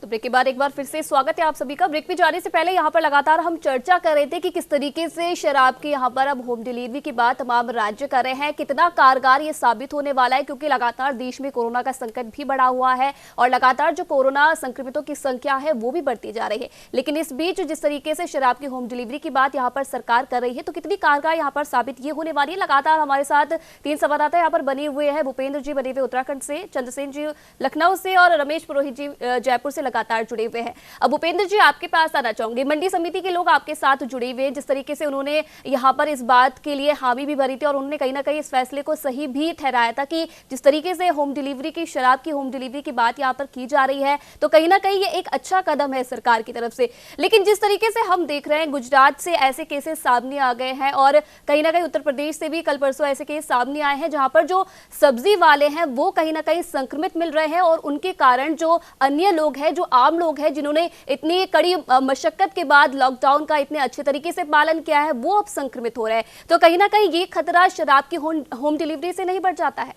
तो ब्रेक के बाद एक बार फिर से स्वागत है आप सभी का। ब्रेक पे जाने से पहले यहाँ पर लगातार हम चर्चा कर रहे थे कि किस तरीके से शराब की यहाँ पर अब होम डिलीवरी की बात तमाम राज्य कर रहे हैं, कितना कारगर ये साबित होने वाला है, क्योंकि लगातार देश में कोरोना का संकट भी बढ़ा हुआ है और लगातार जो कोरोना संक्रमितों की संख्या है वो भी बढ़ती जा रही है। लेकिन इस बीच जिस तरीके से शराब की होम डिलीवरी की बात यहाँ पर सरकार कर रही है, तो कितनी कारगर यहाँ पर साबित ये होने वाली है। लगातार हमारे साथ 3 संवाददाता यहाँ पर बने हुए हैं। भूपेंद्र जी बने हुए उत्तराखंड से, चंद्रसेन जी लखनऊ से और रमेश पुरोहित जी जयपुर से लगातार जुड़े हुए हैं। अब भूपेंद्र जी आपके पास आना चाहूंगे, मंडी समिति के लोग आपके साथ जुड़े हुए हैं, जिस तरीके से उन्होंने यहाँ पर इस बात के लिए हामी भी भरी थी और उन्होंने कहीं ना कहीं इस फैसले को सही भी ठहराया था कि जिस तरीके से होम डिलीवरी की, शराब की होम डिलीवरी की बात यहाँ पर की जा रही है, तो कहीं ना कहीं ये एक अच्छा कदम है सरकार की तरफ से। लेकिन जिस तरीके से हम देख रहे हैं गुजरात से ऐसे केसेस सामने आ गए हैं और कहीं ना कहीं उत्तर प्रदेश से भी कल परसों ऐसे केस सामने आए हैं जहां पर जो सब्जी वाले हैं वो कहीं ना कहीं संक्रमित मिल रहे हैं और उनके कारण जो अन्य लोग हैं, जो आम लोग हैं जिन्होंने इतनी कड़ी मशक्कत के बाद लॉकडाउन का इतने अच्छे तरीके से पालन किया है, वो अब संक्रमित हो रहे हैं। तो कहीं ना कहीं ये खतरा शराब की होम डिलीवरी से नहीं बढ़ जाता है?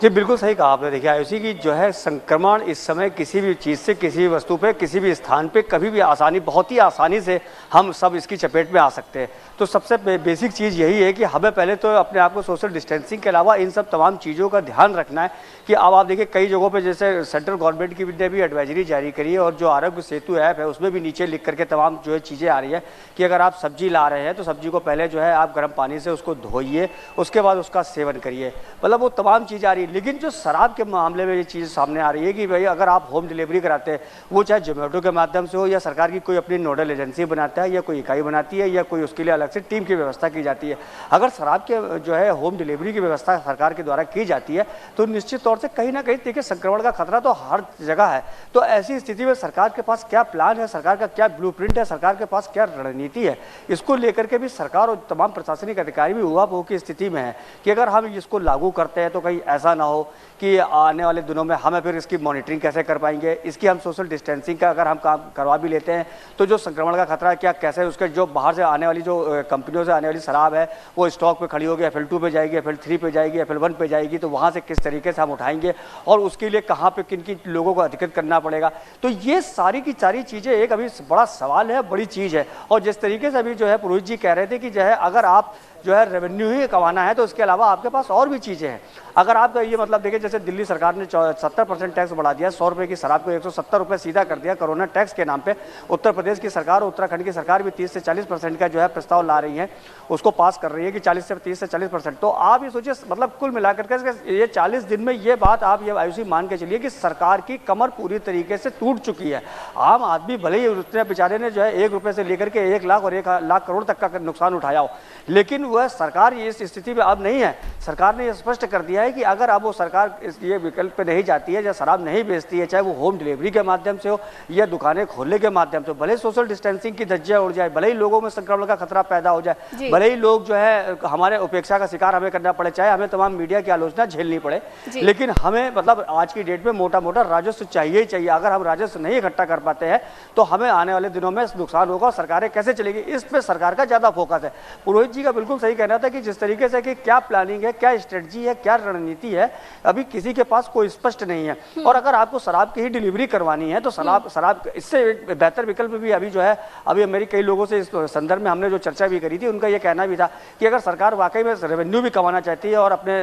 जी बिल्कुल सही कहा आपने। देखिए आयुषी की जो है संक्रमण इस समय किसी भी चीज़ से, किसी भी वस्तु पे, किसी भी स्थान पे कभी भी बहुत ही आसानी से हम सब इसकी चपेट में आ सकते हैं। तो सबसे बेसिक चीज़ यही है कि हमें पहले तो अपने आप को सोशल डिस्टेंसिंग के अलावा इन सब तमाम चीज़ों का ध्यान रखना है कि अब आप देखिए कई जगहों पे जैसे सेंट्रल गवर्नमेंट की ने भी एडवाइजरी जारी करी है और जो आरोग्य सेतु ऐप है उसमें भी नीचे लिख करके तमाम जो है चीज़ें आ रही है कि अगर आप सब्जी ला रहे हैं तो सब्जी को पहले जो है आप गर्म पानी से उसको धोइए, उसके बाद उसका सेवन करिए, मतलब वो तमाम चीज़ें आ रही है। लेकिन जो शराब के मामले में ये चीज़ सामने आ रही है कि भाई अगर आप होम डिलीवरी कराते हैं, वो चाहे जोमेटो के माध्यम से हो या सरकार की कोई अपनी नोडल एजेंसी बनाता है या कोई इकाई बनाती है या कोई उसके लिए अलग से टीम की व्यवस्था की जाती है, अगर शराब के जो है होम डिलीवरी की व्यवस्था सरकार के द्वारा की जाती है तो निश्चित तौर से कहीं ना कहीं देखिए संक्रमण का खतरा तो हर जगह है। तो ऐसी स्थिति में सरकार के पास क्या प्लान है, सरकार का क्या ब्लूप्रिंट है, सरकार के पास क्या रणनीति है, इसको लेकर के भी सरकार और तमाम प्रशासनिक अधिकारी भी उहापोह की स्थिति में है कि अगर हम इसको लागू करते हैं तो कहीं ऐसा ना हो कि आने वाले दिनों में हमें फिर इसकी मॉनिटरिंग कैसे कर पाएंगे, इसकी हम सोशल डिस्टेंसिंग का अगर हम काम करवा भी लेते हैं तो जो संक्रमण का खतरा क्या कैसे उसके जो बाहर से आने वाली जो कंपनियों से आने वाली शराब है वो स्टॉक पे खड़ी होगी, FL2 पे जाएगी, FL3 पे जाएगी, FL1 पे जाएगी, तो वहाँ से किस तरीके से हम उठाएंगे और उसके लिए कहाँ पे किन किन लोगों को अधिकृत करना पड़ेगा। तो ये सारी की सारी चीज़ें एक अभी बड़ा सवाल है, बड़ी चीज़ है। और जिस तरीके से अभी जो है पुरोहित जी कह रहे थे कि जो है अगर आप जो है रेवेन्यू ही कमाना है तो उसके अलावा आपके पास और भी चीज़ें हैं। अगर आप ये मतलब देखिए जैसे दिल्ली सरकार ने 70% टैक्स बढ़ा दिया, 100 रुपये की शराब को 170 रुपये सीधा कर दिया कोरोना टैक्स के नाम पे। उत्तर प्रदेश की सरकार और उत्तराखंड की सरकार भी 30 से 40% का जो है प्रस्ताव ला रही है, उसको पास कर रही है कि 30 से 40%। तो आप ये सोचिए मतलब कुल मिलाकर के ये 40 दिन में ये बात आप ये आयुषी मान के चलिए कि सरकार की कमर पूरी तरीके से टूट चुकी है। आम आदमी भले ही उसने बेचारे ने जो है 1 रुपये से लेकर के 1 लाख और 1 लाख करोड़ तक का नुकसान उठाया हो, लेकिन वह सरकार इस स्थिति में अब नहीं है। सरकार ने यह स्पष्ट कर दिया है कि अगर अब वो सरकार ये विकल्प पे नहीं जाती है या शराब नहीं बेचती है, चाहे वो होम डिलीवरी के माध्यम से हो या दुकानें खोलने के माध्यम से, भले सोशल डिस्टेंसिंग की धज्जियां उड़ जाए, भले ही लोगों में संक्रमण का खतरा पैदा हो जाए, भले ही लोग जो है हमारे उपेक्षा का शिकार हमें करना पड़े, चाहे हमें तमाम मीडिया की आलोचना झेलनी पड़े, लेकिन हमें मतलब आज की डेट में मोटा मोटा राजस्व चाहिए ही चाहिए। अगर हम राजस्व नहीं इकट्ठा कर पाते हैं तो हमें आने वाले दिनों में नुकसान होगा और सरकारें कैसे चलेगी, इस पर सरकार का ज्यादा फोकस है। पुरोहित जी का बिल्कुल सही कहना था कि जिस तरीके से कि क्या प्लानिंग है, क्या स्ट्रेटजी है, क्या रणनीति है, अभी किसी के पास कोई स्पष्ट नहीं है। और अगर आपको शराब की ही डिलीवरी करवानी है तो शराब इससे बेहतर विकल्प भी अभी जो है, अभी मेरी कई लोगों से इस संदर्भ में हमने जो चर्चा भी करी थी, उनका यह कहना भी था कि अगर सरकार वाकई में रेवेन्यू भी कमाना चाहती है और अपने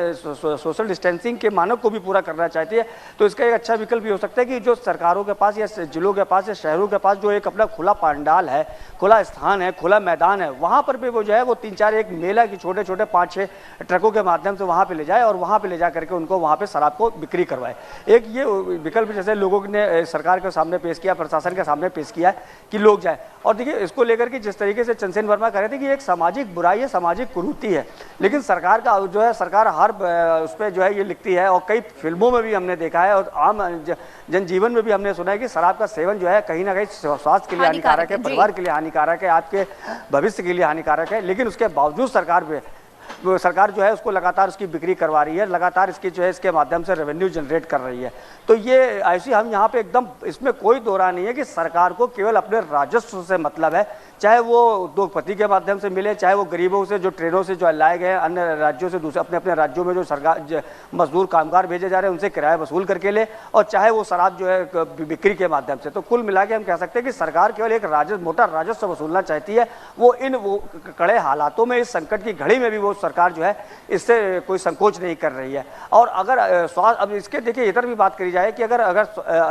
सोशल डिस्टेंसिंग के मानक को भी पूरा करना चाहती है तो इसका एक अच्छा विकल्प भी हो सकता है कि जो सरकारों के पास या जिलों के पास या शहरों के पास जो एक अपना खुला पंडाल है, खुला स्थान है, खुला मैदान है, वहां पर भी वो जो है वो 3-4 एक मेला की छोटे छोटे 5-6 ट्रकों के माध्यम से वहां पे ले जाए और वहां पे ले जा करके उनको वहां पे शराब को बिक्री करवाए। एक ये विकल्प जैसे लोगों ने सरकार के सामने पेश किया, प्रशासन के सामने पेश किया है कि लोग जाए। और देखिए इसको लेकर के जिस तरीके से चंद्रसेन वर्मा कह रहे थे कि एक सामाजिक बुराई है, सामाजिक कुरीति है, लेकिन सरकार का जो है सरकार हर उस पर जो है ये लिखती है और कई फिल्मों में भी हमने देखा है और आम जनजीवन में भी हमने सुना है कि शराब का सेवन जो है कहीं ना कहीं स्वास्थ्य के लिए हानिकारक है, परिवार के लिए हानिकारक है, आपके भविष्य के लिए हानिकारक है, लेकिन उसके बावजूद सरकार जो है उसको लगातार उसकी बिक्री करवा रही है, लगातार इसकी जो है इसके माध्यम से रेवेन्यू जनरेट कर रही है। तो ये ऐसी हम यहाँ पे एकदम इसमें कोई दो राय नहीं है कि सरकार को केवल अपने राजस्व से मतलब है, चाहे वो उद्योगपति के माध्यम से मिले, चाहे वो गरीबों से जो ट्रेनों से जो लाए गए अन्य राज्यों से दूसरे अपने अपने राज्यों में जो सरकार मजदूर कामगार भेजे जा रहे हैं उनसे किराया वसूल करके ले, और चाहे वो शराब जो है बिक्री के माध्यम से। तो कुल मिला के हम कह सकते हैं कि सरकार केवल एक मोटा राजस्व वसूलना चाहती है। वो कड़े हालातों में, इस संकट की घड़ी में भी वो सरकार जो है इससे कोई संकोच नहीं कर रही है। और अगर स्वास्थ्य, अब इसके देखिए इधर भी बात करी जाए कि अगर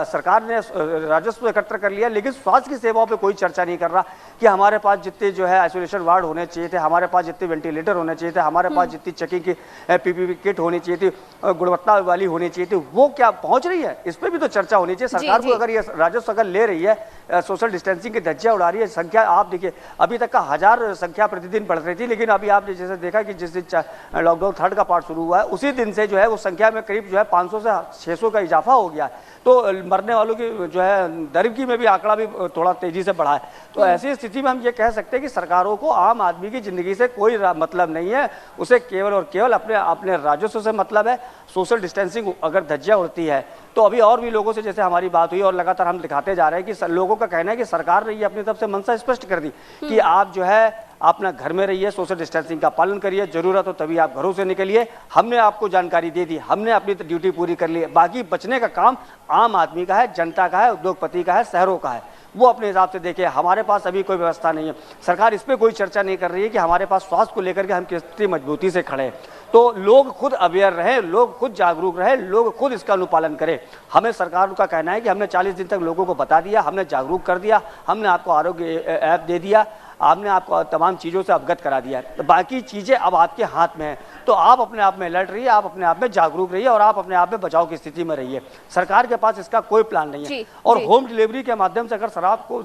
सरकार ने राजस्व एकत्र कर लिया लेकिन स्वास्थ्य की सेवाओं पे कोई चर्चा नहीं कर रहा कि हमारे पास जितने जो है आइसोलेशन वार्ड होने चाहिए थे, हमारे पास जितने वेंटिलेटर होने चाहिए थे, हमारे पास जितनी चेकिंग की पीपीपी किट होनी चाहिए थी, गुणवत्ता वाली होनी चाहिए थी, वो क्या पहुंच रही है? इस पर भी तो चर्चा होनी चाहिए। सरकार को अगर ये राजस्व अगर ले रही है, सोशल डिस्टेंसिंग की धज्जियां उड़ा रही है, संख्या आप देखिए अभी तक का 1000 संख्या प्रतिदिन बढ़ रही थी, लेकिन अभी आपने जैसे देखा कि जिस दिन लॉकडाउन 3rd का पार्ट शुरू हुआ है उसी दिन से जो है वो संख्या में करीब जो है 500 से 600 का इजाफा हो गया है। तो मरने वालों की जो है दर की में भी आंकड़ा भी थोड़ा तेजी से बढ़ा है। तो ऐसी स्थिति में हम ये कह सकते हैं कि सरकारों को आम आदमी की जिंदगी से कोई मतलब नहीं है, उसे केवल और केवल अपने राजस्व से मतलब है। सोशल डिस्टेंसिंग अगर धज्जियां उड़ती है तो अभी और भी लोगों से जैसे हमारी बात हुई और लगातार हम दिखाते जा रहे हैं कि लोगों का कहना है कि सरकार ने ये अपनी तरफ से मंशा स्पष्ट कर दी कि आप जो है अपना घर में रहिए, सोशल डिस्टेंसिंग का पालन करिए, जरूरत हो तभी आप घरों से निकलिए। हमने आपको जानकारी दे दी, हमने अपनी ड्यूटी पूरी कर ली है। बाकी बचने का काम आम आदमी का है, जनता का है, उद्योगपति का है, शहरों का है। वो अपने हिसाब से देखिए। हमारे पास अभी कोई व्यवस्था नहीं है। सरकार इस पर कोई चर्चा नहीं कर रही है कि हमारे पास स्वास्थ्य को लेकर के हम कितनी मजबूती से खड़े हैं। तो लोग खुद अवेयर रहें, लोग खुद जागरूक रहें, लोग खुद इसका अनुपालन करें। हमें सरकार का कहना है कि हमने 40 दिन तक लोगों को बता दिया, हमने जागरूक कर दिया, हमने आपको आरोग्य ऐप दे दिया, आपने आपको तमाम चीज़ों से अवगत करा दिया है। तो बाकी चीज़ें अब आपके हाथ में हैं। तो आप अपने आप में अलर्ट रहिए, आप अपने आप में जागरूक रहिए और आप अपने आप में बचाव की स्थिति में रहिए। सरकार के पास इसका कोई प्लान नहीं है। और होम डिलीवरी के माध्यम से अगर शराब को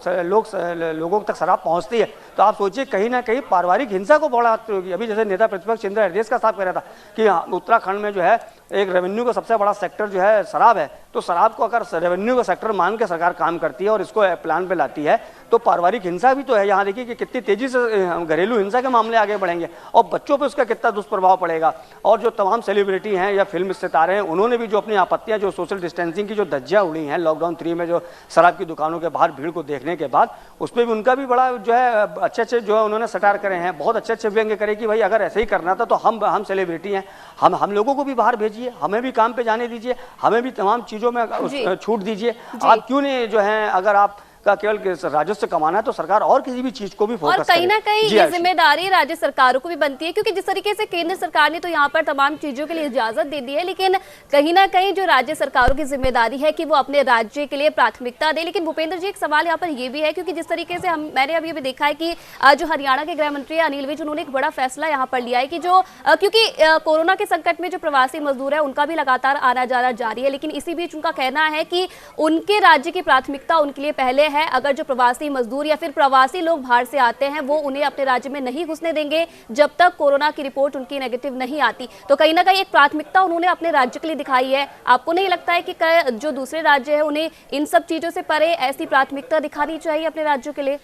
लोगों तक शराब पहुंचती है तो आप सोचिए कहीं ना कहीं पारिवारिक हिंसा को बढ़ाती होगी। अभी जैसे नेता प्रतिपक्ष इंदिरा हृदयेश का साहब कह रहा था कि उत्तराखंड में जो है एक रेवेन्यू का सबसे बड़ा सेक्टर जो है शराब है। तो शराब को अगर रेवेन्यू का सेक्टर मान के सरकार काम करती है और इसको प्लान पे लाती है तो पारिवारिक हिंसा भी तो है। यहाँ देखिए कि कितनी तेजी से घरेलू हिंसा के मामले आगे बढ़ेंगे और बच्चों पे उसका कितना दुष्प्रभाव पड़ेगा। और जो तमाम सेलिब्रिटी हैं या फिल्म सितारे हैं उन्होंने भी जो अपनी आपत्तियां, जो सोशल डिस्टेंसिंग की जो धज्जियां उड़ी हैं लॉकडाउन 3 में, जो शराब की दुकानों के बाहर भीड़ को देखने के बाद, उस पर भी उनका भी बड़ा जो है अच्छे जो है उन्होंने सटार करे हैं, बहुत अच्छे व्यंग्य करे कि भाई अगर ऐसे ही करना था तो हम सेलिब्रिटी हैं, हम लोगों को भी बाहर भेजिए, हमें भी काम पे जाने दीजिए, हमें भी तमाम चीज़ों में छूट दीजिए। आप क्यों नहीं जो है, अगर आप का केवल राजस्व कमाना है तो सरकार और किसी भी चीज को भी फोकस करे। और कहीं ना कहीं ये जिम्मेदारी राज्य सरकारों को भी बनती है, क्योंकि जिस तरीके से केंद्र सरकार ने तो यहाँ पर तमाम चीजों के लिए इजाजत दे दी है, लेकिन कहीं ना कहीं जो राज्य सरकारों की जिम्मेदारी है कि वो अपने राज्य के लिए प्राथमिकता दे। लेकिन भूपेंद्र जी, एक सवाल यहाँ पर ये भी है, क्योंकि जिस तरीके से मैंने अभी भी देखा है कि जो हरियाणा के गृह मंत्री अनिल विज, उन्होंने एक बड़ा फैसला यहाँ पर लिया है कि जो क्योंकि कोरोना के संकट में जो प्रवासी मजदूर है उनका भी लगातार आना जाना जारी है, लेकिन इसी बीच उनका कहना है कि उनके राज्य की प्राथमिकता उनके लिए पहले है। अगर जो प्रवासी मजदूर या फिर प्रवासी लोग बाहर से आते हैं वो उन्हें अपने राज्य में नहीं घुसने देंगे जब तक कोरोना की रिपोर्ट उनकी नेगेटिव नहीं आती। तो कहीं ना कहीं एक प्राथमिकता उन्होंने अपने राज्य के लिए दिखाई है। आपको नहीं लगता है कि जो दूसरे राज्य है उन्हें इन सब चीजों से परे ऐसी प्राथमिकता दिखानी चाहिए अपने राज्यों के लिए?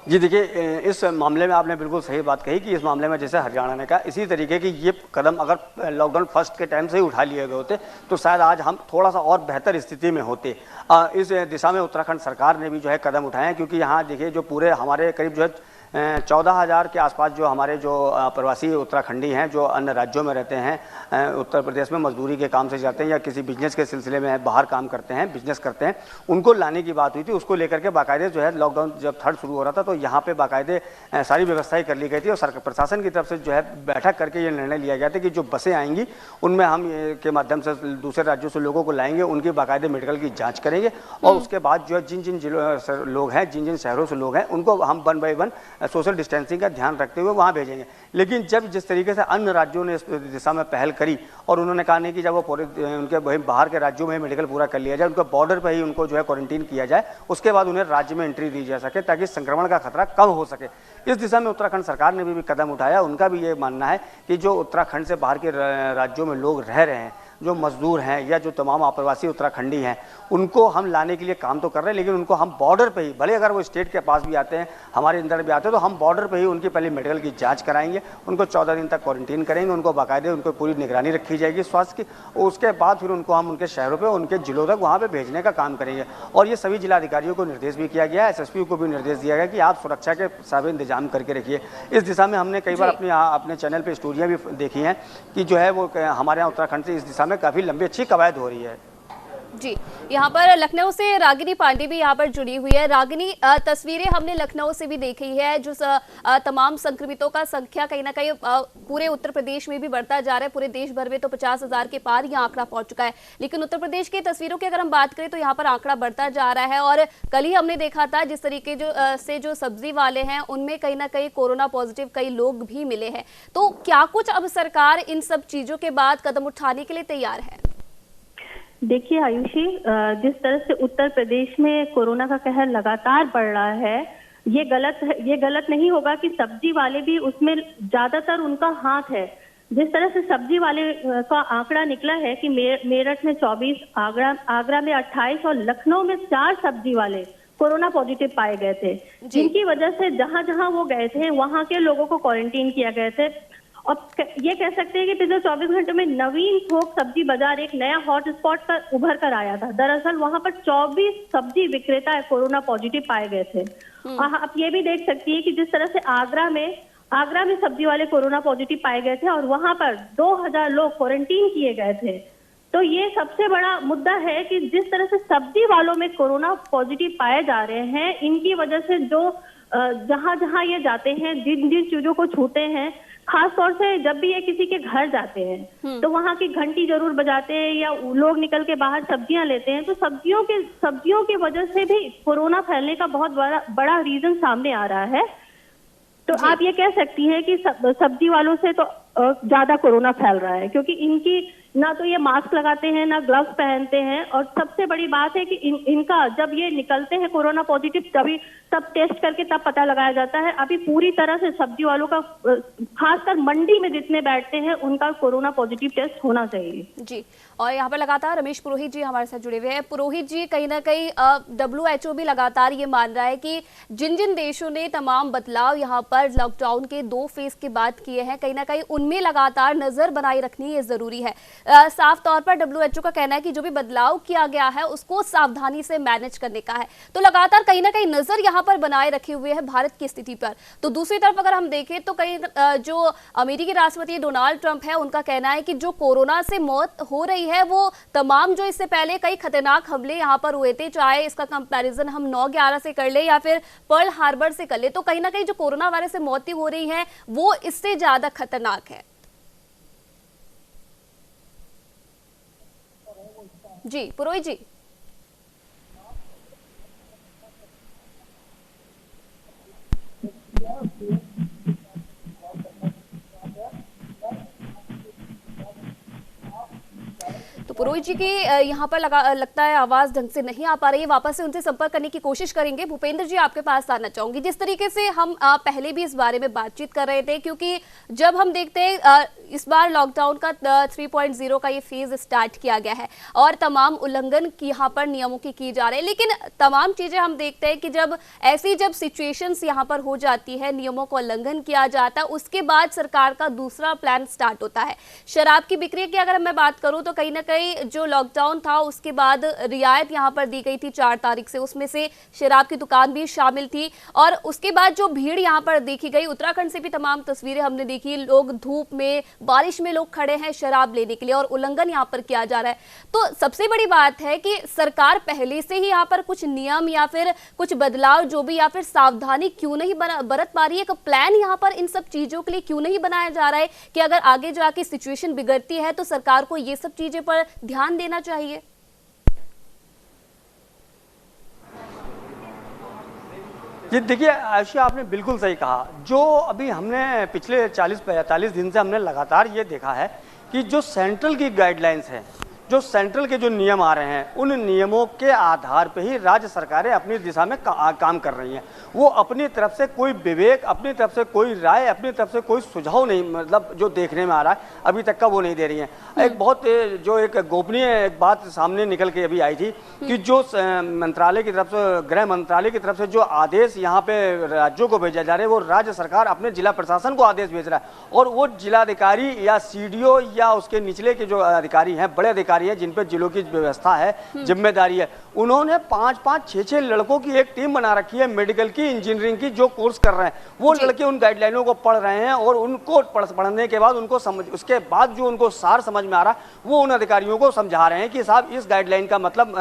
जी देखिए, इस मामले में आपने बिल्कुल सही बात कही कि इस मामले में जैसे हरियाणा ने कहा, इसी तरीके की ये कदम अगर लॉकडाउन फर्स्ट के टाइम से ही उठा लिए गए होते तो शायद आज हम थोड़ा सा और बेहतर स्थिति में होते। इस दिशा में उत्तराखंड सरकार ने भी जो है कदम उठाए हैं, क्योंकि यहाँ देखिए जो पूरे हमारे करीब जो है 14,000 के आसपास जो हमारे जो प्रवासी उत्तराखंडी हैं जो अन्य राज्यों में रहते हैं, उत्तर प्रदेश में मजदूरी के काम से जाते हैं या किसी बिजनेस के सिलसिले में बाहर काम करते हैं, बिजनेस करते हैं, उनको लाने की बात हुई थी। उसको लेकर के बाकायदे जो है लॉकडाउन जब 3rd शुरू हो रहा था तो यहाँ पे बाकायदे सारी व्यवस्थाएं कर ली गई थी और सरकार प्रशासन की तरफ से जो है बैठक करके ये निर्णय लिया गया था कि जो बसें आएंगी उनमें हम के माध्यम से दूसरे राज्यों से लोगों को लाएंगे, उनकी बाकायदे मेडिकल की जाँच करेंगे और उसके बाद जो है जिन जिन जिलों लोग हैं, जिन जिन शहरों से लोग हैं, उनको हम 1 बाय 1 सोशल डिस्टेंसिंग का ध्यान रखते हुए वहाँ भेजेंगे। लेकिन जब जिस तरीके से अन्य राज्यों ने इस दिशा में पहल करी और उन्होंने कहा नहीं कि जब वो पूरे उनके बाहर के राज्यों में मेडिकल पूरा कर लिया जाए, उनके बॉर्डर पर ही उनको जो है क्वारंटीन किया जाए, उसके बाद उन्हें राज्य में एंट्री दी जा सके ताकि संक्रमण का खतरा कम हो सके। इस दिशा में उत्तराखंड सरकार ने भी कदम उठाया। उनका भी ये मानना है कि जो उत्तराखंड से बाहर के राज्यों में लोग रह रहे हैं जो मजदूर हैं या जो तमाम अप्रवासी उत्तराखंडी हैं उनको हम लाने के लिए काम तो कर रहे हैं, लेकिन उनको हम बॉर्डर पे ही, भले अगर वो स्टेट के पास भी आते हैं, हमारे अंदर भी आते हैं, तो हम बॉर्डर पे ही उनकी पहले मेडिकल की जांच कराएंगे, उनको 14 दिन तक क्वारंटीन करेंगे, उनको बाकायदे उनको पूरी निगरानी रखी जाएगी स्वास्थ्य की, और उसके बाद फिर उनको हम उनके शहरों पर, उनके जिलों तक वहाँ पर भेजने का काम करेंगे। और ये सभी जिलाधिकारियों को निर्देश भी किया गया है, SSP को भी निर्देश दिया गया कि आप सुरक्षा के सभी इंतजाम करके रखिए। इस दिशा में हमने कई बार अपने चैनल पे स्टोरियाँ भी देखी हैं कि जो है वो हमारे यहाँ उत्तराखंड से इस दिशा में काफ़ी लंबी अच्छी कवायद हो रही है। जी, यहाँ पर लखनऊ से रागिनी पांडे भी यहाँ पर जुड़ी हुई है। रागिनी, तस्वीरें हमने लखनऊ से भी देखी है, जो तमाम संक्रमितों का संख्या कहीं ना कहीं पूरे उत्तर प्रदेश में भी बढ़ता जा रहा है। पूरे देश भर में तो 50,000 के पार यह आंकड़ा पहुंच चुका है, लेकिन उत्तर प्रदेश की तस्वीरों की अगर हम बात करें तो यहाँ पर आंकड़ा बढ़ता जा रहा है। और कल ही हमने देखा था जिस तरीके जो सब्जी वाले हैं उनमें कहीं ना कहीं कोरोना पॉजिटिव कई लोग भी मिले हैं। तो क्या कुछ अब सरकार इन सब चीजों के बाद कदम उठाने के लिए तैयार है? देखिए आयुषी, जिस तरह से उत्तर प्रदेश में कोरोना का कहर लगातार बढ़ रहा है, ये गलत नहीं होगा कि सब्जी वाले भी उसमें ज्यादातर उनका हाथ है। जिस तरह से सब्जी वाले का आंकड़ा निकला है कि मेरठ में 24, आगरा में 28 और लखनऊ में 4 सब्जी वाले कोरोना पॉजिटिव पाए गए थे, जिनकी वजह से जहां जहां वो गए थे वहां के लोगों को क्वारंटीन किया गए थे। और ये कह सकते हैं कि पिछले 24 घंटों में नवीन थोक सब्जी बाजार एक नया हॉट स्पॉट पर उभर कर आया था। दरअसल वहां पर 24 सब्जी विक्रेता कोरोना पॉजिटिव पाए गए थे। और आप ये भी देख सकती है कि जिस तरह से आगरा में सब्जी वाले कोरोना पॉजिटिव पाए गए थे और वहां पर 2000 लोग क्वारंटीन किए गए थे। तो ये सबसे बड़ा मुद्दा है कि जिस तरह से सब्जी वालों में कोरोना पॉजिटिव पाए जा रहे हैं, इनकी वजह से जो जहां जहां ये जाते हैं, जिन जिन चीजों को छूते हैं, खास तौर से जब भी ये किसी के घर जाते हैं तो वहां की घंटी जरूर बजाते हैं या लोग निकल के बाहर सब्जियां लेते हैं, तो सब्जियों की वजह से भी कोरोना फैलने का बहुत बड़ा रीजन सामने आ रहा है। तो आप ये कह सकती हैं कि सब्जी वालों से तो ज्यादा कोरोना फैल रहा है, क्योंकि इनकी ना तो ये मास्क लगाते हैं ना ग्लव्स पहनते हैं। और सबसे बड़ी बात है कि इनका जब ये निकलते हैं कोरोना पॉजिटिव तब टेस्ट करके तब पता लगाया जाता है। अभी पूरी तरह से सब्जी वालों का, खासकर मंडी में जितने बैठते हैं, उनका कोरोना पॉजिटिव टेस्ट होना चाहिए। जी, और यहाँ पर लगातार रमेश पुरोहित जी हमारे साथ जुड़े हुए हैं। पुरोहित जी, कहीं ना कहीं WHO भी लगातार ये मान रहा है कि जिन जिन देशों ने तमाम बदलाव यहाँ पर लॉकडाउन के 2 फेज के बाद किए हैं, कहीं ना कहीं उनमें लगातार नजर बनाए रखनी ये जरूरी है। साफ तौर पर WHO का कहना है कि जो भी बदलाव किया गया है उसको सावधानी से मैनेज करने का है। तो लगातार कहीं ना कहीं नजर यहाँ पर बनाए रखे हुए है भारत की स्थिति पर। तो दूसरी तरफ अगर हम देखें तो कहीं जो अमेरिकी राष्ट्रपति डोनाल्ड ट्रंप है, उनका कहना है कि जो कोरोना से मौत हो रही है वो तमाम जो इससे पहले कई खतरनाक हमले यहाँ पर हुए थे, चाहे इसका कंपैरिजन हम 9/11 से कर ले या फिर पर्ल हार्बर से कर ले, तो कहीं ना कहीं जो कोरोना वायरस से मौतें हो रही हैं वो इससे ज्यादा खतरनाक है। जी पुरोहित जी। तो पुरोहित जी की यहाँ पर लगता है आवाज ढंग से नहीं आ पा रही है, वापस से उनसे संपर्क करने की कोशिश करेंगे। भूपेंद्र जी, आपके पास आना चाहूंगी। जिस तरीके से हम पहले भी इस बारे में बातचीत कर रहे थे, क्योंकि जब हम देखते हैं इस बार लॉकडाउन का 3.0 का ये फेज स्टार्ट किया गया है और तमाम उल्लंघन यहाँ पर नियमों की जा रही है, लेकिन तमाम चीजें हम देखते हैं कि जब सिचुएशंस यहाँ पर हो जाती है, नियमों का उल्लंघन किया जाता है, उसके बाद सरकार का दूसरा प्लान स्टार्ट होता है। शराब की बिक्री की अगर मैं बात करूं तो कहीं ना कहीं जो लॉकडाउन था उसके बाद रियायत यहाँ पर दी गई थी 4 तारीख से, उसमें से शराब की दुकान भी शामिल थी। और उसके बाद जो भीड़ यहाँ पर देखी गई, उत्तराखंड से भी तमाम तस्वीरें हमने देखी, लोग धूप में बारिश में लोग खड़े हैं शराब लेने के लिए और उल्लंघन यहाँ पर किया जा रहा है। तो सबसे बड़ी बात है कि सरकार पहले से ही यहाँ पर कुछ नियम या फिर कुछ बदलाव जो भी या फिर सावधानी क्यों नहीं बरत पा रही है, एक प्लान यहाँ पर इन सब चीजों के लिए क्यों नहीं बनाया जा रहा है कि अगर आगे जाके सिचुएशन बिगड़ती है तो सरकार को ये सब चीजें पर ध्यान देना चाहिए। जी देखिए आयुषी, आपने बिल्कुल सही कहा। जो अभी हमने पिछले 40-45 दिन से हमने लगातार ये देखा है कि जो सेंट्रल की गाइडलाइंस है जो सेंट्रल के जो नियम आ रहे हैं उन नियमों के आधार पर ही राज्य सरकारें अपनी दिशा में काम कर रही हैं। वो अपनी तरफ से कोई विवेक, अपनी तरफ से कोई राय, अपनी तरफ से कोई सुझाव नहीं, मतलब जो देखने में आ रहा है अभी तक का वो नहीं दे रही हैं। एक बहुत जो एक गोपनीय एक बात सामने निकल के अभी आई थी कि जो मंत्रालय की तरफ से, गृह मंत्रालय की तरफ से जो आदेश यहाँ पे राज्यों को भेजा जा रहा है, वो राज्य सरकार अपने जिला प्रशासन को आदेश भेज रहा है और वो जिलाधिकारी या सीडीओ या उसके निचले के जो अधिकारी हैं, बड़े अधिकारी हैं जिन पे जिलों की व्यवस्था है, जिम्मेदारी है, उन्होंने 5-5, 6-6 लड़कों की एक टीम बना रखी है, मेडिकल की, इंजीनियरिंग की, जो कोर्स कर रहे हैं वो लड़के उन गाइडलाइनों को पढ़ रहे हैं और उनको पढ़ने के बाद उनको समझ, उसके बाद जो उनको सार समझ में आ रहा है वो उन अधिकारियों को समझा रहे हैं कि साहब इस गाइडलाइन का मतलब,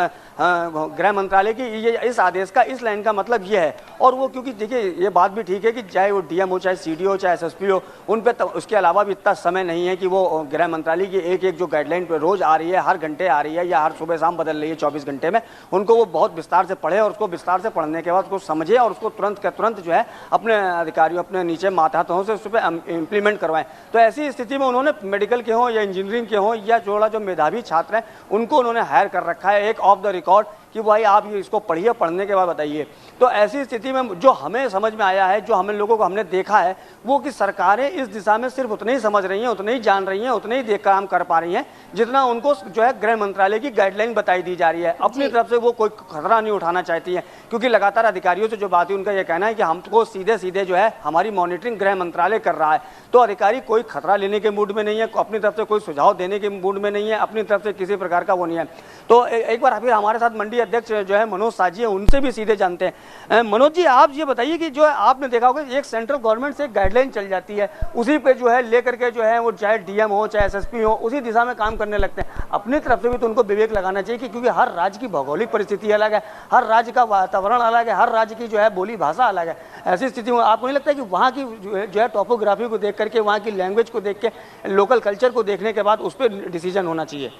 गृह मंत्रालय की ये इस आदेश का इस लाइन का मतलब ये है। और वो क्योंकि देखिए ये बात भी ठीक है कि चाहे वो डीएम हो, चाहे सीडीओ हो, चाहे एसएसपी हो, उन पे उसके अलावा भी इतना समय नहीं है कि वो गृह मंत्रालय की एक जो गाइडलाइन पे रोज आ रही है, हर घंटे आ रही है या हर सुबह शाम बदल रही है 24 घंटे में, उनको वो बहुत विस्तार से पढ़े और उसको विस्तार से पढ़ने के बाद उसको समझे और उसको तुरंत का तुरंत जो है अपने अधिकारियों, अपने नीचे मातहतों से उस पर इम्प्लीमेंट करवाएं। तो ऐसी स्थिति में उन्होंने मेडिकल के हों या इंजीनियरिंग के हों या जो मेधावी छात्र हैं उनको उन्होंने हायर कर रखा है एक ऑफ द रिकॉर्ड कि भाई आप ये इसको पढ़िए, पढ़ने के बाद बताइए। तो ऐसी स्थिति में जो हमें समझ में आया है, जो हमें लोगों को हमने देखा है, वो कि सरकारें इस दिशा में सिर्फ उतने ही समझ रही हैं, उतने ही जान रही हैं, उतने ही देख काम कर पा रही हैं जितना उनको जो है गृह मंत्रालय की गाइडलाइन बताई दी जा रही है। अपनी तरफ से वो कोई खतरा नहीं उठाना चाहती है, क्योंकि लगातार अधिकारियों से जो बात है उनका ये कहना है कि हमको सीधे सीधे जो है हमारी मॉनिटरिंग गृह मंत्रालय कर रहा है। तो अधिकारी कोई खतरा लेने के मूड में नहीं है, अपनी तरफ से कोई सुझाव देने के मूड में नहीं है, अपनी तरफ से किसी प्रकार का वो नहीं है। तो एक बार फिर हमारे साथ मंडी अध्यक्ष जो है मनोज साजी है, उनसे भी सीधे जानते हैं। मनोज जी, आप ये बताइए कि जो है आपने देखा होगा एक सेंट्रल गवर्नमेंट से एक गाइडलाइन चल जाती है, उसी पे जो है लेकर के जो है वो चाहे डीएम हो चाहे एसएसपी हो उसी दिशा में काम करने लगते हैं। अपनी तरफ से भी तो उनको विवेक लगाना चाहिए कि क्योंकि हर राज्य की भौगोलिक परिस्थिति अलग है, हर राज्य का वातावरण अलग है, हर राज्य की जो है बोली भाषा अलग है। ऐसी स्थिति में आपको नहीं लगता है कि वहाँ की जो है टोपोग्राफी को देख करके, वहाँ की लैंग्वेज को देख के, लोकल कल्चर को देखने के बाद उस पर डिसीजन होना चाहिए?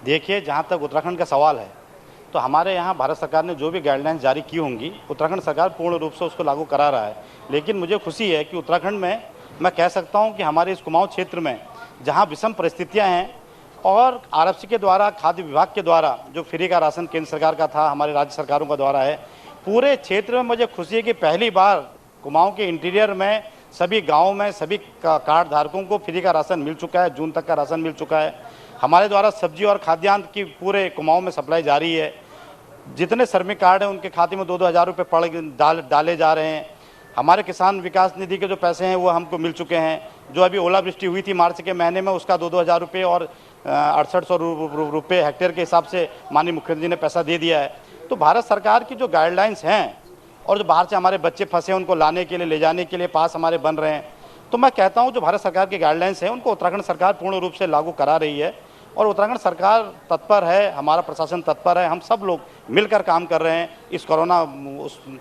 देखिए, जहाँ तक उत्तराखंड का सवाल है तो हमारे यहाँ भारत सरकार ने जो भी गाइडलाइंस जारी की होंगी उत्तराखंड सरकार पूर्ण रूप से उसको लागू करा रहा है। लेकिन मुझे खुशी है कि उत्तराखंड में मैं कह सकता हूँ कि हमारे इस कुमाऊं क्षेत्र में जहाँ विषम परिस्थितियाँ हैं और आरएफसी के द्वारा, खाद्य विभाग के द्वारा जो फ्री का राशन केंद्र सरकार का था, हमारे राज्य सरकारों का द्वारा है, पूरे क्षेत्र में मुझे खुशी है कि पहली बार कुमाऊँ के इंटीरियर में सभी गाँव में सभी कार्ड धारकों को फ्री का राशन मिल चुका है। जून तक का राशन मिल चुका है। हमारे द्वारा सब्जी और खाद्यान्न की पूरे कुमाऊं में सप्लाई जारी है। जितने श्रमिक कार्ड हैं उनके खाते में 2-2 हज़ार रुपये डाले जा रहे हैं। हमारे किसान विकास निधि के जो पैसे हैं वो हमको मिल चुके हैं। जो अभी ओलावृष्टि हुई थी मार्च के महीने में, उसका 2-2 हज़ार रुपये और 6800 रुपये हेक्टेयर के हिसाब से माननीय मुख्यमंत्री जी ने पैसा दे दिया है। तो भारत सरकार की जो गाइडलाइंस हैं और जो बाहर से हमारे बच्चे फंसे हैं उनको लाने के लिए, ले जाने के लिए पास हमारे बन रहे हैं, तो मैं कहता हूँ जो भारत सरकार की गाइडलाइंस हैं उनको उत्तराखंड सरकार पूर्ण रूप से लागू करा रही है और उत्तराखंड सरकार तत्पर है, हमारा प्रशासन तत्पर है। हम सब लोग मिलकर काम कर रहे हैं। इस कोरोना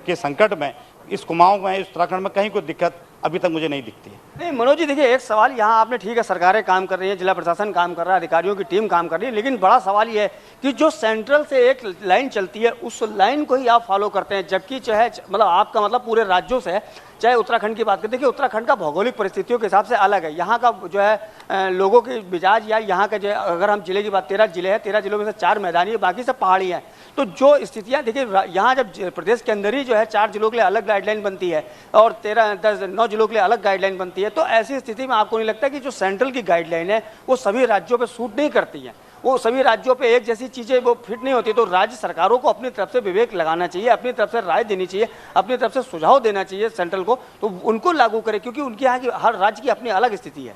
के संकट में, इस कुमाऊं में, इस उत्तराखंड में कहीं कोई दिक्कत अभी तक मुझे नहीं दिखती है। नहीं मनोज जी, देखिए एक सवाल यहाँ आपने, ठीक है सरकारें काम कर रही हैं, जिला प्रशासन काम कर रहा है, अधिकारियों की टीम काम कर रही है, लेकिन बड़ा सवाल ये है कि जो सेंट्रल से एक लाइन चलती है उस लाइन को ही आप फॉलो करते हैं, जबकि चाहे मतलब आपका मतलब पूरे राज्यों से है, चाहे उत्तराखंड की बात करें। देखिए उत्तराखंड का भौगोलिक परिस्थितियों के हिसाब से अलग है। यहाँ का जो है लोगों के मिजाज या यहाँ का जो है, अगर हम जिले की बात, 13 जिले हैं, 13 जिलों में से 4 मैदानी है, बाकी सब पहाड़ी हैं। तो जो स्थितियाँ देखिए यहाँ जब प्रदेश के अंदर ही जो है 4 जिलों के लिए अलग गाइडलाइन बनती है और 9 जिलों के लिए अलग गाइडलाइन बनती है, तो ऐसी स्थिति में आपको नहीं लगता कि जो सेंट्रल की गाइडलाइन है वो सभी राज्यों पे सूट नहीं करती है, वो सभी राज्यों पे एक जैसी चीज़ें वो फिट नहीं होती? तो राज्य सरकारों को अपनी तरफ से विवेक लगाना चाहिए, अपनी तरफ से राय देनी चाहिए, अपनी तरफ से सुझाव देना चाहिए सेंट्रल को, तो उनको लागू करें, क्योंकि उनके यहाँ की हर राज्य की अपनी अलग स्थिति है।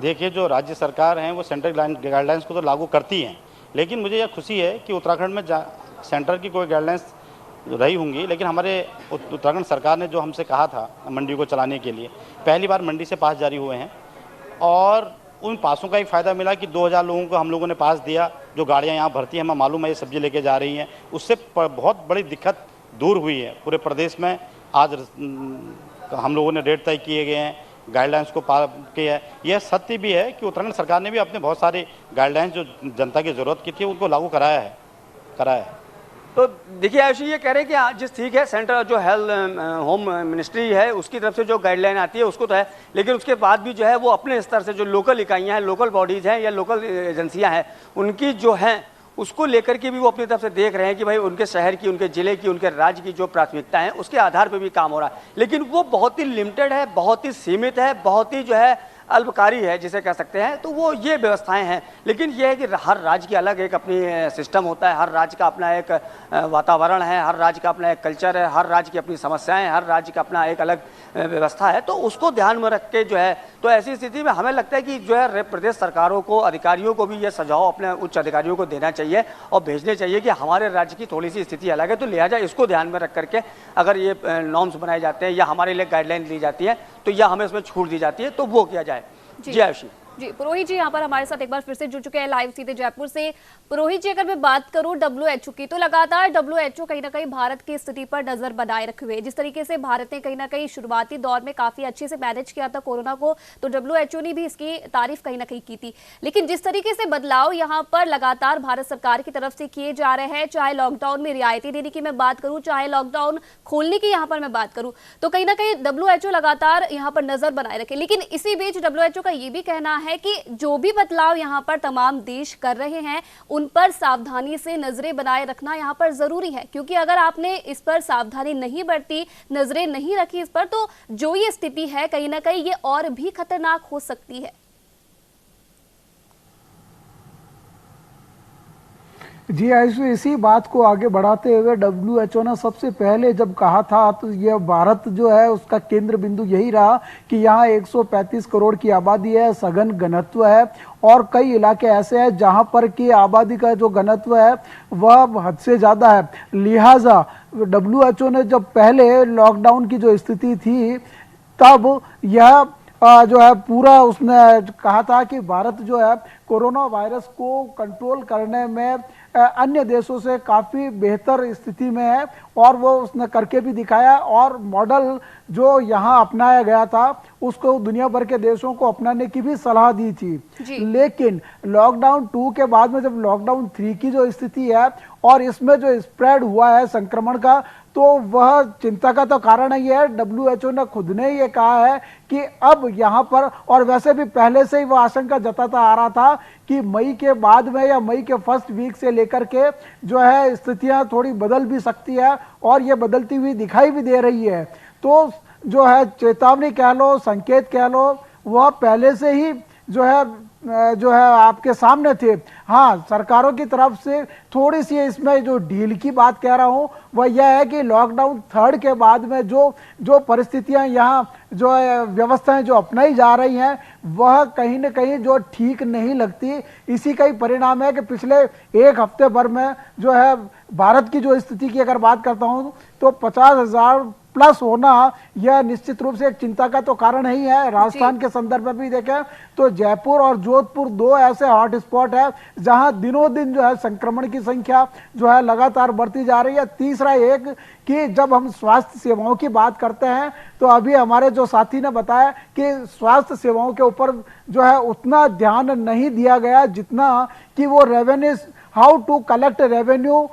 देखिए, जो राज्य सरकार हैं वो सेंट्रल गाइडलाइंस को तो लागू करती हैं, लेकिन मुझे यह खुशी है कि उत्तराखंड में सेंटर की कोई गाइडलाइंस रही होंगी, लेकिन हमारे उत्तराखंड सरकार ने जो हमसे कहा था मंडी को चलाने के लिए, पहली बार मंडी से पास जारी हुए हैं और उन पासों का एक फ़ायदा मिला कि 2000 लोगों को हम लोगों ने पास दिया। जो गाड़ियाँ यहाँ भरती हैं, हमें मालूम है ये सब्जी लेके जा रही हैं, उससे बहुत बड़ी दिक्कत दूर हुई है पूरे प्रदेश में। आज हम लोगों ने रेट तय किए गए हैं, गाइडलाइंस को पार किया है। यह सत्य भी है कि उत्तराखंड सरकार ने भी अपने बहुत सारी गाइडलाइंस जो जनता की ज़रूरत की थी उनको लागू कराया है। तो देखिए आयुषी ये कह रहे हैं कि हाँ जिस ठीक है सेंट्रल जो हेल्थ होम मिनिस्ट्री है उसकी तरफ से जो गाइडलाइन आती है उसको तो है, लेकिन उसके बाद भी जो है वो अपने स्तर से जो लोकल इकाइयाँ हैं, लोकल बॉडीज़ हैं या लोकल एजेंसियाँ हैं, उनकी जो हैं उसको लेकर के भी वो अपनी तरफ से देख रहे हैं कि भाई उनके शहर की, उनके ज़िले की, उनके राज्य की जो प्राथमिकता है उसके आधार पर भी काम हो रहा है, लेकिन वो बहुत ही लिमिटेड है, बहुत ही सीमित है, बहुत ही जो है अल्पकारी है जिसे कह सकते हैं। तो वो ये व्यवस्थाएं हैं, लेकिन ये है कि हर राज्य की अलग एक अपनी सिस्टम होता है, हर राज्य का अपना एक वातावरण है, हर राज्य का अपना एक कल्चर है, हर राज्य की अपनी समस्याएं हैं, हर राज्य का अपना एक अलग व्यवस्था है। तो उसको ध्यान में रख के जो है, तो ऐसी स्थिति में हमें लगता है कि जो है प्रदेश सरकारों को, अधिकारियों को भी ये सुझाव अपने उच्च अधिकारियों को देना चाहिए और भेजने चाहिए कि हमारे राज्य की थोड़ी सी स्थिति अलग है, तो लिहाजा इसको ध्यान में रख करके अगर ये नॉर्म्स बनाए जाते हैं या हमारे लिए गाइडलाइन दी जाती है तो या हमें उसमें छूट दी जाती है तो वो किया जाए। जी आयुषी। जी पुरोहित जी यहाँ पर हमारे साथ एक बार फिर से जुड़ चुके हैं लाइव सीधे जयपुर से। पुरोहित जी, अगर मैं बात करूं WHO की, तो लगातार WHO कहीं ना कहीं भारत की स्थिति पर नजर बनाए रखे हुए, जिस तरीके से भारत ने कहीं ना कहीं शुरुआती दौर में काफी अच्छे से मैनेज किया था कोरोना को, तो WHO ने भी इसकी तारीफ कहीं ना कहीं की थी। लेकिन जिस तरीके से बदलाव यहाँ पर लगातार भारत सरकार की तरफ से किए जा रहे हैं, चाहे लॉकडाउन में रियायतें देने की मैं बात करूं, चाहे लॉकडाउन खोलने की यहाँ पर मैं बात करूं, तो कहीं ना कहीं WHO लगातार यहाँ पर नजर बनाए रखे। लेकिन इसी बीच WHO का ये भी कहना है कि जो भी बदलाव यहाँ पर तमाम देश कर रहे हैं उन पर सावधानी से नजरें बनाए रखना यहाँ पर जरूरी है, क्योंकि अगर आपने इस पर सावधानी नहीं बरती, नजरें नहीं रखी इस पर, तो जो ये स्थिति है कहीं ना कहीं ये और भी खतरनाक हो सकती है। जी आयुष, इसी बात को आगे बढ़ाते हुए WHO ने सबसे पहले जब कहा था तो यह भारत जो है उसका केंद्र बिंदु यही रहा कि यहाँ 135 करोड़ की आबादी है, सघन घनत्व है और कई इलाके ऐसे हैं जहां पर की आबादी का जो घनत्व है वह हद से ज़्यादा है। लिहाजा WHO ने जब पहले लॉकडाउन की जो स्थिति थी तब यह जो है पूरा उसने कहा था कि भारत जो है कोरोना वायरस को कंट्रोल करने में अन्य देशों से काफ़ी बेहतर स्थिति में है और वो उसने करके भी दिखाया और मॉडल जो यहाँ अपनाया गया था उसको दुनिया भर के देशों को अपनाने की भी सलाह दी थी। लेकिन लॉकडाउन 2 के बाद में जब लॉकडाउन 3 की जो स्थिति है और इसमें जो स्प्रेड हुआ है संक्रमण का, तो वह चिंता का तो कारण ही है। WHO ने खुद ने ये कहा है कि अब यहाँ पर, और वैसे भी पहले से ही वह आशंका जताता आ रहा था कि मई के बाद में या मई के फर्स्ट वीक से लेकर के जो है स्थितियाँ थोड़ी बदल भी सकती है और ये बदलती हुई दिखाई भी दे रही है। तो जो है चेतावनी कह लो, संकेत कह लो, वह पहले से ही जो है आपके सामने थे। हाँ, सरकारों की तरफ से थोड़ी सी इसमें जो ढील की बात कह रहा हूँ वह यह है कि लॉकडाउन 3 के बाद में जो परिस्थितियां यहाँ जो व्यवस्थाएं जो अपनाई जा रही हैं वह कहीं न कहीं जो ठीक नहीं लगती। इसी का ही परिणाम है कि पिछले एक हफ्ते भर में जो है भारत की जो स्थिति की अगर बात करता हूँ तो 50,000 प्लस होना यह निश्चित रूप से एक चिंता का तो कारण ही है। राजस्थान के संदर्भ में भी देखें तो जयपुर और जोधपुर 2 ऐसे हॉट स्पॉट है जहां दिनों दिन जो है संक्रमण की संख्या जो है लगातार बढ़ती जा रही है। तीसरा एक कि जब हम स्वास्थ्य सेवाओं की बात करते हैं तो अभी हमारे जो साथी ने बताया कि स्वास्थ्य सेवाओं के ऊपर जो है उतना ध्यान नहीं दिया गया जितना कि वो revenue, how to collect revenue,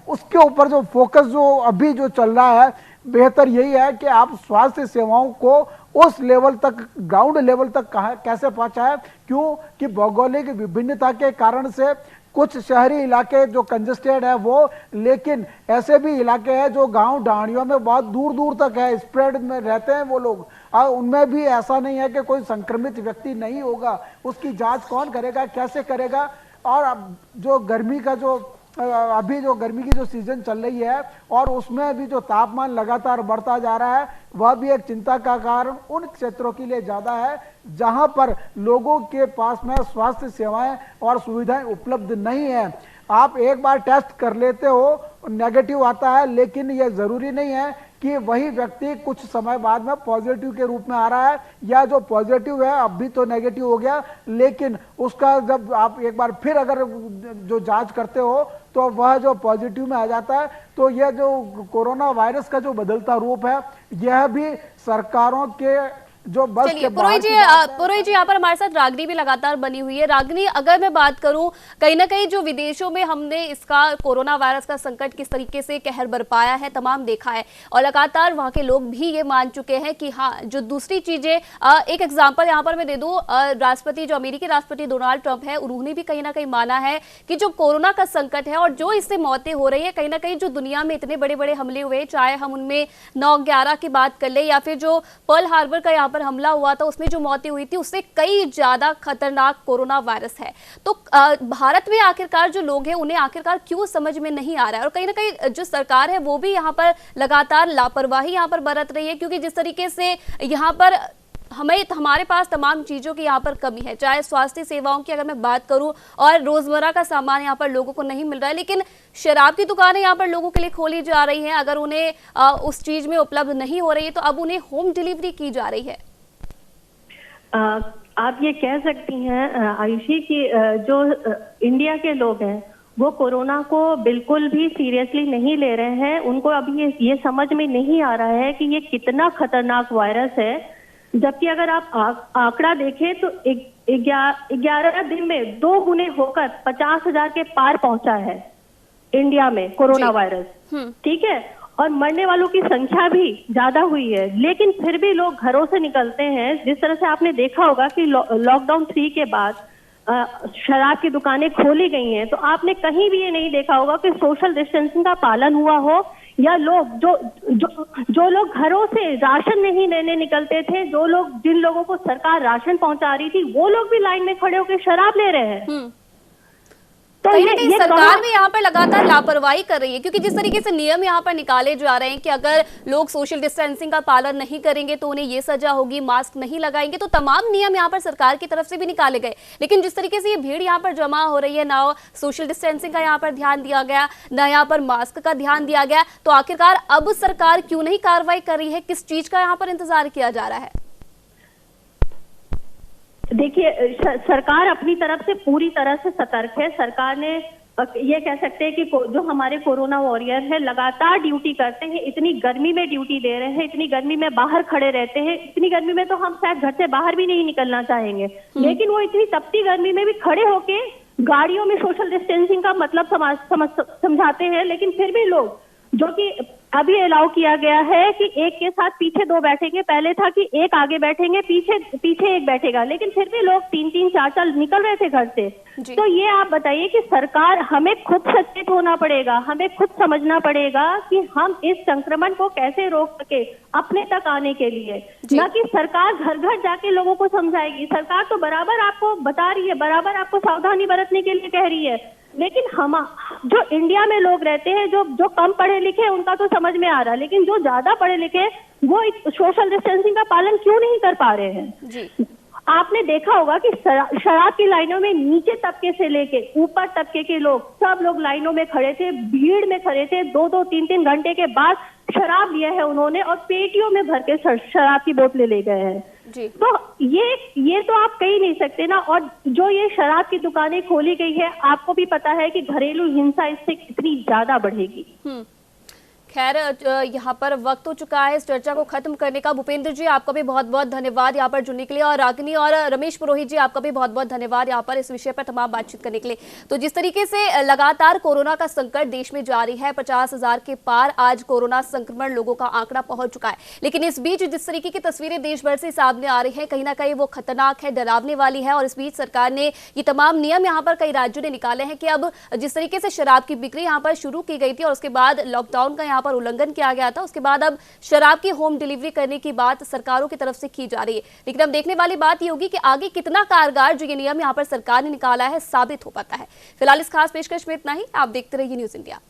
उसके ऊपर जो फोकस जो अभी जो चल रहा है, बेहतर यही है कि आप स्वास्थ्य सेवाओं को उस लेवल तक, ग्राउंड लेवल तक कैसे पहुंचाएं। क्यों कि भौगोलिक विभिन्नता के कारण से कुछ शहरी इलाके जो कंजेस्टेड है वो, लेकिन ऐसे भी इलाके हैं जो गांव ढाणियों में बहुत दूर दूर तक है, स्प्रेड में रहते हैं वो लोग, और उनमें भी ऐसा नहीं है कि कोई संक्रमित व्यक्ति नहीं होगा। उसकी जांच कौन करेगा, कैसे करेगा। और अब जो गर्मी का जो अभी जो गर्मी की जो सीजन चल रही है और उसमें भी जो तापमान लगातार बढ़ता जा रहा है वह भी एक चिंता का कारण उन क्षेत्रों के लिए ज्यादा है जहां पर लोगों के पास में स्वास्थ्य सेवाएं और सुविधाएं उपलब्ध नहीं है। आप एक बार टेस्ट कर लेते हो, नेगेटिव आता है, लेकिन यह जरूरी नहीं है कि वही व्यक्ति कुछ समय बाद में पॉजिटिव के रूप में आ रहा है, या जो पॉजिटिव है अब भी तो नेगेटिव हो गया, लेकिन उसका जब आप एक बार फिर अगर जो जांच करते हो तो वह जो पॉजिटिव में आ जाता है। तो यह जो कोरोना वायरस का जो बदलता रूप है यह भी सरकारों के जो बस के पुरोहित जी यहाँ पर हमारे साथ रागनी भी लगातार बनी हुई है। रागनी, अगर मैं बात करूं, कहीं ना कहीं जो विदेशों में हमने इसका कोरोना वायरस का संकट किस तरीके से कहर बरपाया है तमाम देखा है, और लगातार वहां के लोग भी ये मान चुके हैं कि हाँ, जो दूसरी चीजें, एक एग्जाम्पल यहाँ पर मैं दे दूं, राष्ट्रपति, जो अमेरिकी राष्ट्रपति डोनाल्ड ट्रंप है, उन्होंने भी कहीं ना कहीं माना है कि जो कोरोना का संकट है और जो इससे मौतें हो रही है, कहीं ना कहीं जो दुनिया में इतने बड़े बड़े हमले हुए, चाहे हम उनमें 9/11 की बात कर ले या फिर जो पर्ल हार्बर का यहाँ पर हमला हुआ था उसमें जो मौतें हुई थी, उससे कई ज्यादा खतरनाक कोरोना वायरस है। तो भारत में आखिरकार जो लोग हैं उन्हें आखिरकार क्यों समझ में नहीं आ रहा है, और कहीं ना कहीं जो सरकार है वो भी यहाँ पर लगातार लापरवाही यहाँ पर बरत रही है, क्योंकि जिस तरीके से यहाँ पर हमारे पास तमाम चीजों की यहाँ पर कमी है, चाहे स्वास्थ्य सेवाओं की अगर मैं बात करूं, और रोजमर्रा का सामान यहाँ पर लोगों को नहीं मिल रहा है, लेकिन शराब की दुकानें यहाँ पर लोगों के लिए खोली जा रही हैं। अगर उन्हें उस चीज में उपलब्ध नहीं हो रही है तो अब उन्हें होम डिलीवरी की जा रही है। आप ये कह सकती हैं आयुषी कि जो इंडिया के लोग हैं वो कोरोना को बिल्कुल भी सीरियसली नहीं ले रहे हैं। उनको अभी ये समझ में नहीं आ रहा है कि ये कितना खतरनाक वायरस है, जबकि अगर आप आंकड़ा देखें तो 11 दिन में 2 गुने होकर 50,000 के पार पहुंचा है इंडिया में कोरोना वायरस। ठीक है, और मरने वालों की संख्या भी ज्यादा हुई है, लेकिन फिर भी लोग घरों से निकलते हैं। जिस तरह से आपने देखा होगा कि लॉकडाउन 3 के बाद शराब की दुकानें खोली गई हैं, तो आपने कहीं भी ये नहीं देखा होगा कि सोशल डिस्टेंसिंग का पालन हुआ हो, या लोग जो लोग घरों से राशन नहीं लेने निकलते थे, जिन लोगों को सरकार राशन पहुंचा रही थी, वो लोग भी लाइन में खड़े होकर शराब ले रहे हैं। तो कहीं ना कहीं सरकार भी यहाँ पर लगातार लापरवाही कर रही है, क्योंकि जिस तरीके से नियम यहाँ पर निकाले जा रहे हैं कि अगर लोग सोशल डिस्टेंसिंग का पालन नहीं करेंगे तो उन्हें ये सजा होगी, मास्क नहीं लगाएंगे, तो तमाम नियम यहाँ पर सरकार की तरफ से भी निकाले गए, लेकिन जिस तरीके से ये भीड़ यहाँ पर जमा हो रही है, ना सोशल डिस्टेंसिंग का यहाँ पर ध्यान दिया गया, ना यहाँ पर मास्क का ध्यान दिया गया, तो आखिरकार अब सरकार क्यों नहीं कार्रवाई कर रही है? किस चीज का यहाँ पर इंतजार किया जा रहा है? देखिए, सरकार अपनी तरफ से पूरी तरह से सतर्क है। सरकार ने ये कह सकते हैं कि जो हमारे कोरोना वॉरियर है लगातार ड्यूटी करते हैं, इतनी गर्मी में ड्यूटी दे रहे हैं, इतनी गर्मी में बाहर खड़े रहते हैं, इतनी गर्मी में तो हम शायद घर से बाहर भी नहीं निकलना चाहेंगे, लेकिन वो इतनी तपती गर्मी में भी खड़े होके गाड़ियों में सोशल डिस्टेंसिंग का मतलब समझाते हैं, लेकिन फिर भी लोग, जो कि अभी अलाउ किया गया है कि एक के साथ पीछे 2 बैठेंगे, पहले था कि एक आगे बैठेंगे, पीछे एक बैठेगा, लेकिन फिर भी लोग 3-3, 4-4 निकल रहे थे घर से। तो ये आप बताइए कि सरकार, हमें खुद सचेत होना पड़ेगा, हमें खुद समझना पड़ेगा कि हम इस संक्रमण को कैसे रोक सके अपने तक आने के लिए, न कि सरकार घर घर जाके लोगों को समझाएगी। सरकार तो बराबर आपको बता रही है, बराबर आपको सावधानी बरतने के लिए कह रही है, लेकिन हम जो इंडिया में लोग रहते हैं, जो कम पढ़े लिखे हैं, उनका तो समझ में आ रहा है, लेकिन जो ज्यादा पढ़े लिखे हैं वो सोशल डिस्टेंसिंग का पालन क्यों नहीं कर पा रहे हैं? जी। आपने देखा होगा कि शराब की लाइनों में नीचे तबके से लेके ऊपर तबके के लोग, सब लोग लाइनों में खड़े थे, भीड़ में खड़े थे, 2-2, 3-3 घंटे के बाद शराब लिया है उन्होंने, और पेटियों में भर के शराब की बोतलें ले गए हैं। जी। तो ये तो आप कह ही नहीं सकते ना। और जो ये शराब की दुकानें खोली गई है, आपको भी पता है कि घरेलू हिंसा इससे कितनी ज्यादा बढ़ेगी। खैर, यहाँ पर वक्त हो चुका है इस चर्चा को खत्म करने का। भूपेंद्र जी, आपका भी बहुत बहुत धन्यवाद यहाँ पर जुड़ने के लिए, और रागिनी और रमेश पुरोहित जी, आपका भी बहुत बहुत धन्यवाद यहाँ पर इस विषय पर तमाम बातचीत करने के लिए। तो जिस तरीके से लगातार कोरोना का संकट देश में जारी है, 50,000 के पार आज कोरोना संक्रमण लोगों का आंकड़ा पहुंच चुका है, लेकिन इस बीच जिस तरीके की तस्वीरें देश भर से सामने आ रही है, कहीं ना कहीं वो खतरनाक है, डरावने वाली है। और इस बीच सरकार ने ये तमाम नियम यहाँ पर कई राज्यों ने निकाले हैं कि अब जिस तरीके से शराब की बिक्री यहाँ पर शुरू की गई थी और उसके बाद लॉकडाउन का यहाँ पर उल्लंघन किया गया था, उसके बाद अब शराब की होम डिलीवरी करने की बात सरकारों की तरफ से की जा रही है। लेकिन अब देखने वाली बात ये होगी कि आगे कितना कारगर जो ये नियम यहाँ पर सरकार ने निकाला है साबित हो पाता है। फिलहाल इस खास पेशकश में इतना ही। आप देखते रहिए न्यूज़ इंडिया।